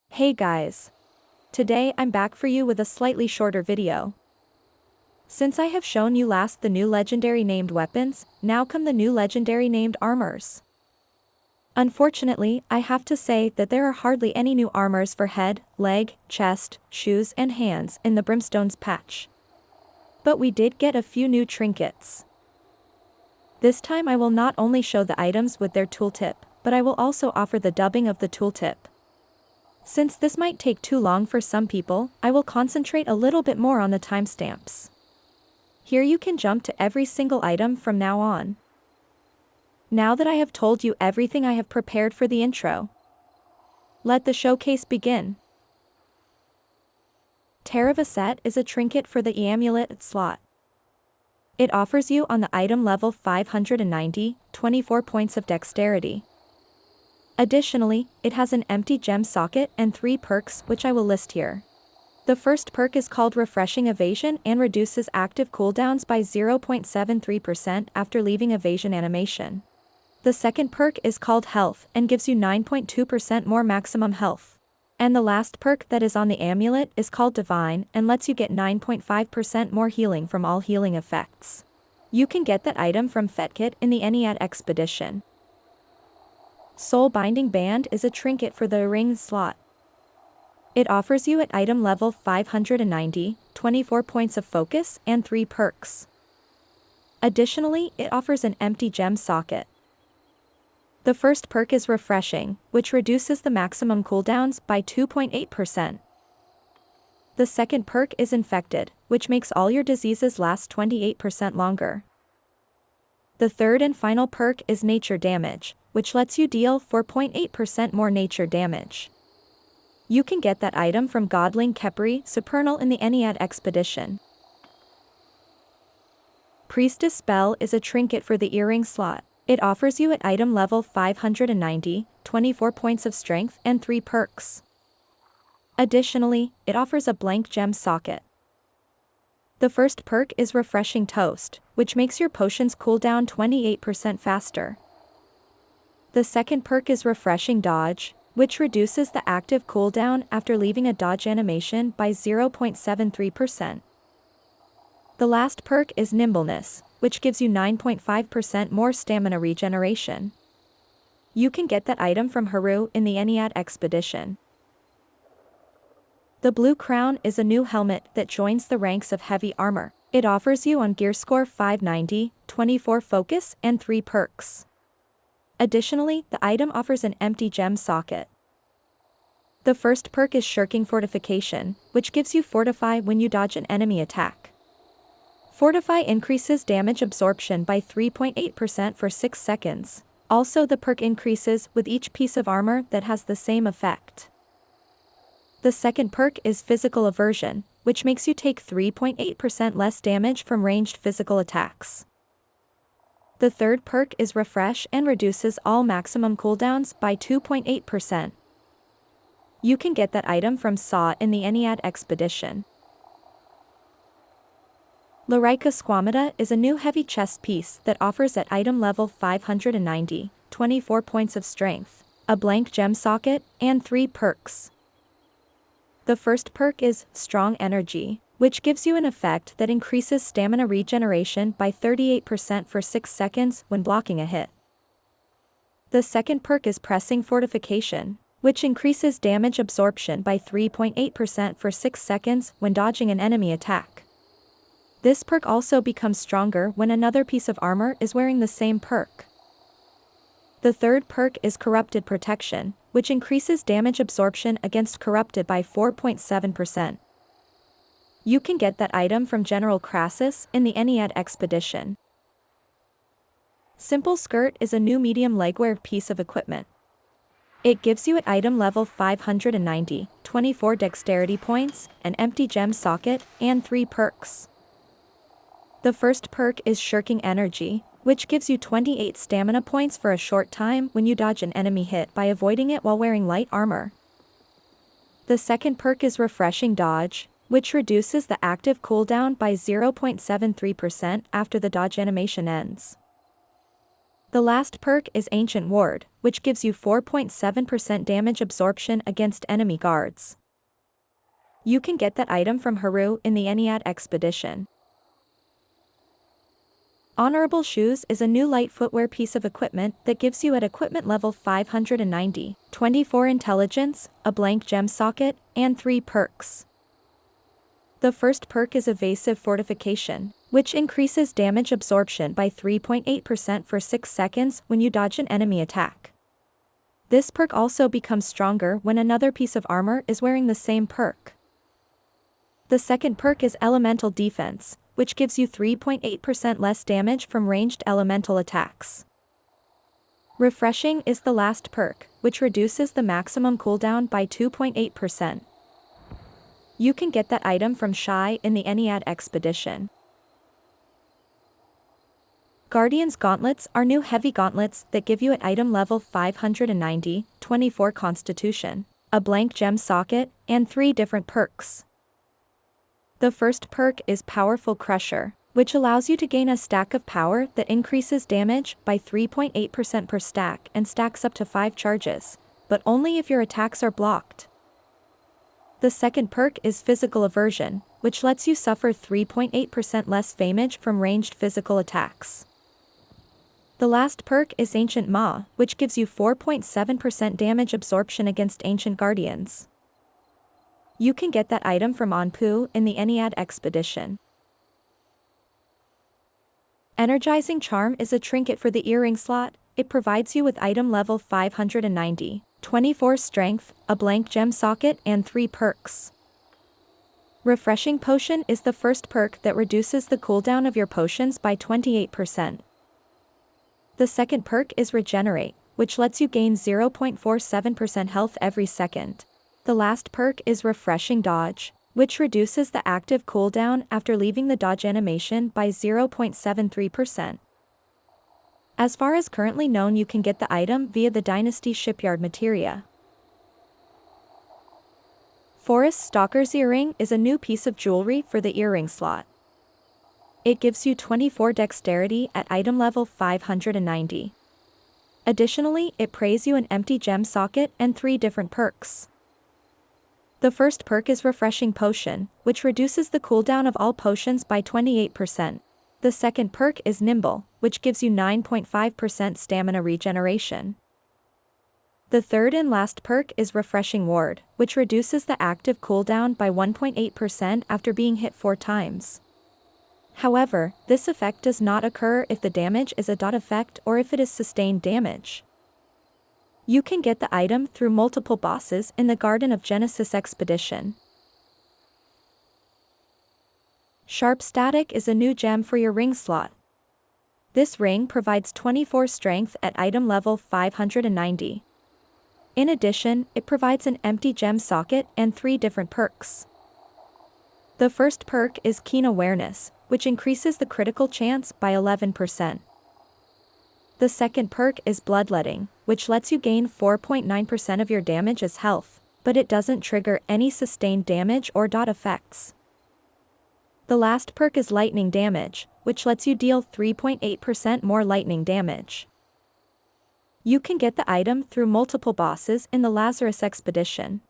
Hey guys! Today I'm back for you with a slightly shorter video. Since I have shown you last the new legendary named weapons, now come the new legendary named armors. Unfortunately, I have to say that there are hardly any new armors for head, leg, chest, shoes and hands in the Brimstone's patch. But we did get a few new trinkets. This time I will not only show the items with their tooltip, but I will also offer the dubbing of the tooltip. Since this might take too long for some people, I will concentrate a little bit more on the timestamps. Here you can jump to every single item from now on. Now that I have told you everything I have prepared for the intro, let the showcase begin. Tear of Aset is a trinket for the amulet slot. It offers you on the item level 590, 24 points of dexterity. Additionally, it has an empty gem socket and 3 perks which I will list here. The first perk is called Refreshing Evasion and reduces active cooldowns by 0.73% after leaving evasion animation. The second perk is called Health and gives you 9.2% more maximum health. And the last perk that is on the amulet is called Divine and lets you get 9.5% more healing from all healing effects. You can get that item from Fetkit in the Eniad Expedition. Soulbinding Band is a trinket for the ring slot. It offers you at item level 590, 24 points of focus and 3 perks. Additionally, it offers an empty gem socket. The first perk is Refreshing, which reduces the maximum cooldowns by 2.8%. The second perk is Infected, which makes all your diseases last 28% longer. The third and final perk is Nature Damage, which lets you deal 4.8% more nature damage. You can get that item from Godling Kepri Supernal in the Eniad Expedition. Priestess Spell is a trinket for the earring slot. It offers you at item level 590, 24 points of strength and 3 perks. Additionally, it offers a blank gem socket. The first perk is Refreshing Toast, which makes your potions cool down 28% faster. The second perk is Refreshing Dodge, which reduces the active cooldown after leaving a dodge animation by 0.73%. The last perk is Nimbleness, which gives you 9.5% more stamina regeneration. You can get that item from Haru in the Eniad Expedition. The Blue Crown is a new helmet that joins the ranks of heavy armor. It offers you on gear score 590, 24 focus and 3 perks. Additionally, the item offers an empty gem socket. The first perk is Shirking Fortification, which gives you Fortify when you dodge an enemy attack. Fortify increases damage absorption by 3.8% for 6 seconds. Also, the perk increases with each piece of armor that has the same effect. The second perk is Physical Aversion, which makes you take 3.8% less damage from ranged physical attacks. The third perk is Refresh and reduces all maximum cooldowns by 2.8%. You can get that item from Saw in the Eniad Expedition. Lorica Squamata is a new heavy chest piece that offers at item level 590, 24 points of strength, a blank gem socket, and 3 perks. The first perk is Strong Energy, which gives you an effect that increases stamina regeneration by 38% for 6 seconds when blocking a hit. The second perk is Pressing Fortification, which increases damage absorption by 3.8% for 6 seconds when dodging an enemy attack. This perk also becomes stronger when another piece of armor is wearing the same perk. The third perk is Corrupted Protection, which increases damage absorption against Corrupted by 4.7%. You can get that item from General Crassus in the Eniad Expedition. Simple Skirt is a new medium legwear piece of equipment. It gives you at item level 590, 24 dexterity points, an empty gem socket, and 3 perks. The first perk is Shirking Energy, which gives you 28 stamina points for a short time when you dodge an enemy hit by avoiding it while wearing light armor. The second perk is Refreshing Dodge, which reduces the active cooldown by 0.73% after the dodge animation ends. The last perk is Ancient Ward, which gives you 4.7% damage absorption against enemy guards. You can get that item from Haru in the Ennead Expedition. Honorable Shoes is a new light footwear piece of equipment that gives you at equipment level 590, 24 intelligence, a blank gem socket, and 3 perks. The first perk is Evasive Fortification, which increases damage absorption by 3.8% for 6 seconds when you dodge an enemy attack. This perk also becomes stronger when another piece of armor is wearing the same perk. The second perk is Elemental Defense, which gives you 3.8% less damage from ranged elemental attacks. Refreshing is the last perk, which reduces the maximum cooldown by 2.8%. You can get that item from Shai in the Ennead Expedition. Guardian's Gauntlets are new heavy gauntlets that give you at item level 590, 24 Constitution, a blank gem socket, and 3 different perks. The first perk is Powerful Crusher, which allows you to gain a stack of power that increases damage by 3.8% per stack and stacks up to 5 charges, but only if your attacks are blocked. The second perk is Physical Aversion, which lets you suffer 3.8% less damage from ranged physical attacks. The last perk is Ancient Ma, which gives you 4.7% damage absorption against ancient guardians. You can get that item from Anpu in the Ennead Expedition. Energizing Charm is a trinket for the earring slot. It provides you with item level 590, 24 strength, a blank gem socket, and 3 perks. Refreshing Potion is the first perk that reduces the cooldown of your potions by 28%. The second perk is Regenerate, which lets you gain 0.47% health every second. The last perk is Refreshing Dodge, which reduces the active cooldown after leaving the dodge animation by 0.73%. As far as currently known, you can get the item via the Dynasty Shipyard materia. Forest Stalker's Earring is a new piece of jewelry for the earring slot. It gives you 24 dexterity at item level 590. Additionally, it prays you an empty gem socket and 3 different perks. The first perk is Refreshing Potion, which reduces the cooldown of all potions by 28%. The second perk is Nimble, which gives you 9.5% stamina regeneration. The third and last perk is Refreshing Ward, which reduces the active cooldown by 1.8% after being hit 4 times. However, this effect does not occur if the damage is a dot effect or if it is sustained damage. You can get the item through multiple bosses in the Garden of Genesis Expedition. Sharp Static is a new gem for your ring slot. This ring provides 24 strength at item level 590. In addition, it provides an empty gem socket and 3 different perks. The first perk is Keen Awareness, which increases the critical chance by 11%. The second perk is Bloodletting, which lets you gain 4.9% of your damage as health, but it doesn't trigger any sustained damage or dot effects. The last perk is Lightning Damage, which lets you deal 3.8% more lightning damage. You can get the item through multiple bosses in the Lazarus Expedition.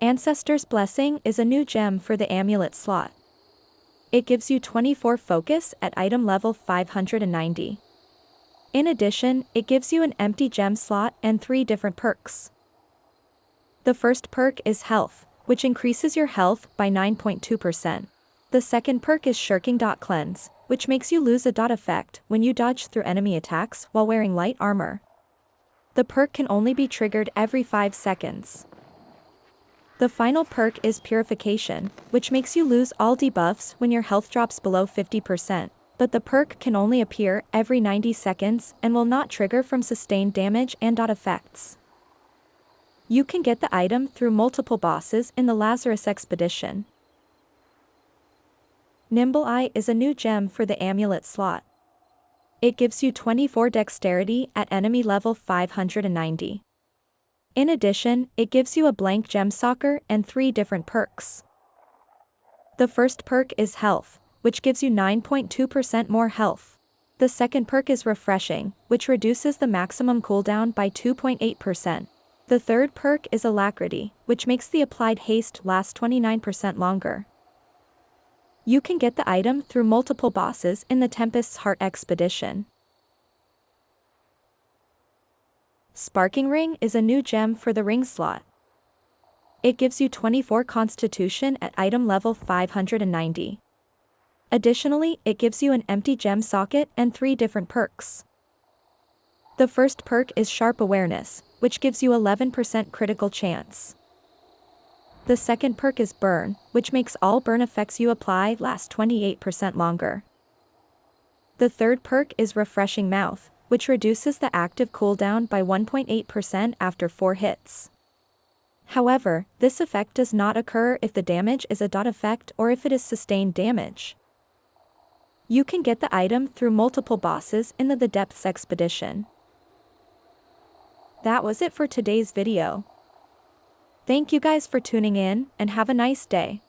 Ancestor's Blessing is a new gem for the amulet slot. It gives you 24 focus at item level 590. In addition, it gives you an empty gem slot and 3 different perks. The first perk is Health, which increases your health by 9.2%. The second perk is Shirking Cleanse, which makes you lose a dot effect when you dodge through enemy attacks while wearing light armor. The perk can only be triggered every 5 seconds. The final perk is Purification, which makes you lose all debuffs when your health drops below 50%, but the perk can only appear every 90 seconds and will not trigger from sustained damage and dot effects. You can get the item through multiple bosses in the Lazarus Expedition. Nimble Eye is a new gem for the amulet slot. It gives you 24 dexterity at enemy level 590. In addition, it gives you a blank gem socker and 3 different perks. The first perk is Health, which gives you 9.2% more health. The second perk is Refreshing, which reduces the maximum cooldown by 2.8%. The third perk is Alacrity, which makes the applied haste last 29% longer. You can get the item through multiple bosses in the Tempest's Heart Expedition. Sparking Ring is a new gem for the ring slot. It gives you 24 Constitution at item level 590. Additionally, it gives you an empty gem socket and 3 different perks. The first perk is Sharp Awareness, which gives you 11% critical chance. The second perk is Burn, which makes all burn effects you apply last 28% longer. The third perk is Refreshing Mouth, which reduces the active cooldown by 1.8% after 4 hits. However, this effect does not occur if the damage is a dot effect or if it is sustained damage. You can get the item through multiple bosses in the Depths Expedition. That was it for today's video. Thank you guys for tuning in, and have a nice day.